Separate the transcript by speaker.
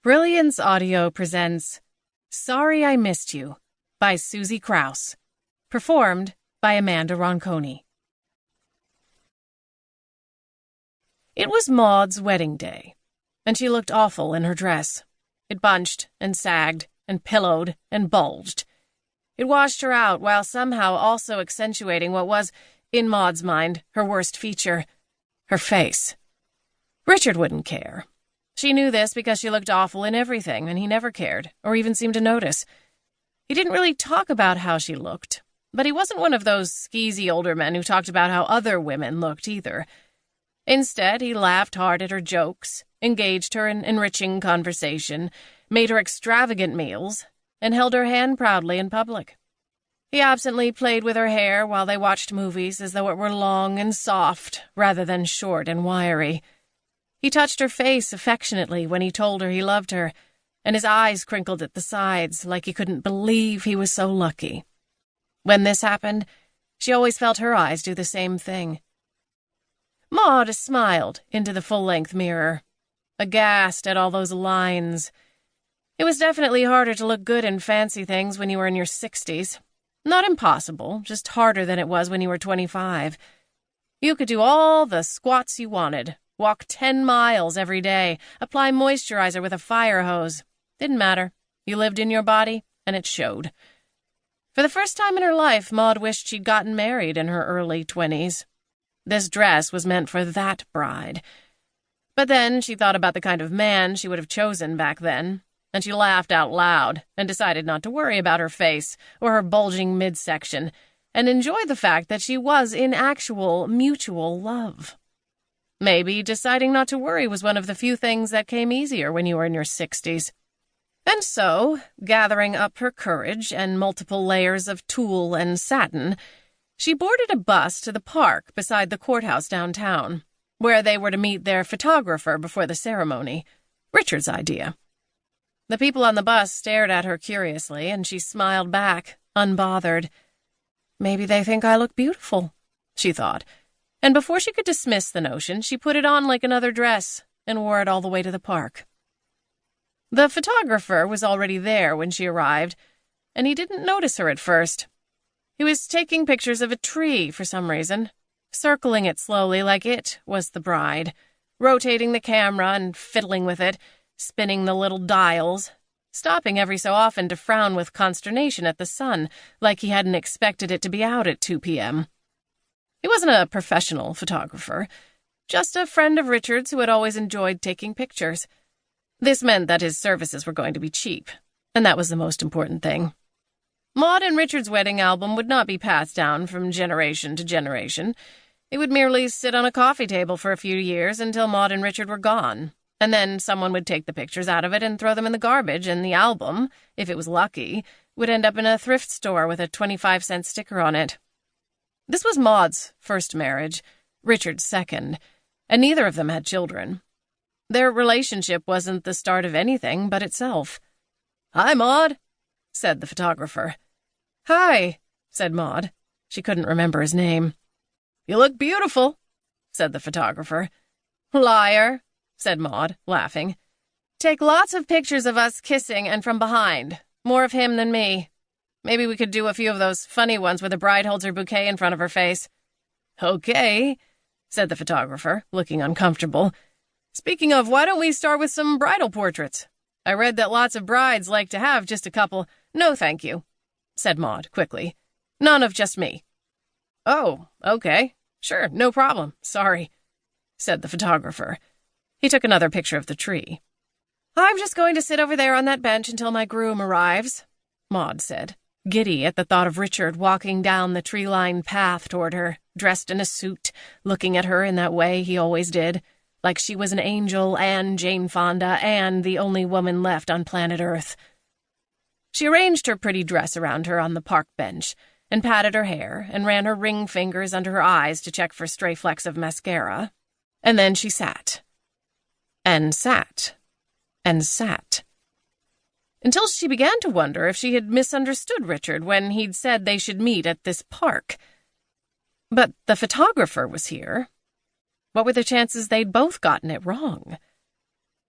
Speaker 1: Brilliance Audio presents Sorry I Missed You by Suzy Krause, performed by Amanda Ronconi. It was Maude's wedding day, and she looked awful in her dress. It bunched and sagged and pillowed and bulged. It washed her out while somehow also accentuating what was, in Maude's mind, her worst feature, her face. Richard wouldn't care. She knew this because she looked awful in everything, and he never cared, or even seemed to notice. He didn't really talk about how she looked, but he wasn't one of those skeezy older men who talked about how other women looked either. Instead, he laughed hard at her jokes, engaged her in enriching conversation, made her extravagant meals, and held her hand proudly in public. He absently played with her hair while they watched movies as though it were long and soft rather than short and wiry. He touched her face affectionately when he told her he loved her, and his eyes crinkled at the sides like he couldn't believe he was so lucky. When this happened, she always felt her eyes do the same thing. Maude smiled into the full-length mirror, aghast at all those lines. It was definitely harder to look good in fancy things when you were in your 60s. Not impossible, just harder than it was when you were 25. You could do all the squats you wanted, walk 10 miles every day, apply moisturizer with a fire hose. Didn't matter. You lived in your body, and it showed. For the first time in her life, Maude wished she'd gotten married in her early 20s. This dress was meant for that bride. But then she thought about the kind of man she would have chosen back then, and she laughed out loud and decided not to worry about her face or her bulging midsection and enjoy the fact that she was in actual mutual love. Maybe deciding not to worry was one of the few things that came easier when you were in your 60s. And so, gathering up her courage and multiple layers of tulle and satin, she boarded a bus to the park beside the courthouse downtown, where they were to meet their photographer before the ceremony. Richard's idea. The people on the bus stared at her curiously, and she smiled back, unbothered. Maybe they think I look beautiful, she thought. And before she could dismiss the notion, she put it on like another dress and wore it all the way to the park. The photographer was already there when she arrived, and he didn't notice her at first. He was taking pictures of a tree for some reason, circling it slowly like it was the bride, rotating the camera and fiddling with it, spinning the little dials, stopping every so often to frown with consternation at the sun, like he hadn't expected it to be out at 2 p.m. He wasn't a professional photographer, just a friend of Richard's who had always enjoyed taking pictures. This meant that his services were going to be cheap, and that was the most important thing. Maude and Richard's wedding album would not be passed down from generation to generation. It would merely sit on a coffee table for a few years until Maude and Richard were gone, and then someone would take the pictures out of it and throw them in the garbage, and the album, if it was lucky, would end up in a thrift store with a 25-cent sticker on it. This was Maude's first marriage, Richard's second, and neither of them had children. Their relationship wasn't the start of anything but itself. "Hi, Maude," said the photographer. "Hi," said Maude. She couldn't remember his name. "You look beautiful," said the photographer. "Liar," said Maude, laughing. "Take lots of pictures of us kissing and from behind. More of him than me. Maybe we could do a few of those funny ones where the bride holds her bouquet in front of her face." "Okay," said the photographer, looking uncomfortable. "Speaking of, why don't we start with some bridal portraits? I read that lots of brides like to have just a couple." "No, thank you," said Maude quickly. "None of just me." "Oh, okay. Sure, no problem. Sorry," said the photographer. He took another picture of the tree. "I'm just going to sit over there on that bench until my groom arrives," Maude said, giddy at the thought of Richard walking down the tree-lined path toward her, dressed in a suit, looking at her in that way he always did, like she was an angel and Jane Fonda and the only woman left on planet Earth. She arranged her pretty dress around her on the park bench and patted her hair and ran her ring fingers under her eyes to check for stray flecks of mascara. And then she sat. And sat. And sat. Until she began to wonder if she had misunderstood Richard when he'd said they should meet at this park. But the photographer was here. What were the chances they'd both gotten it wrong?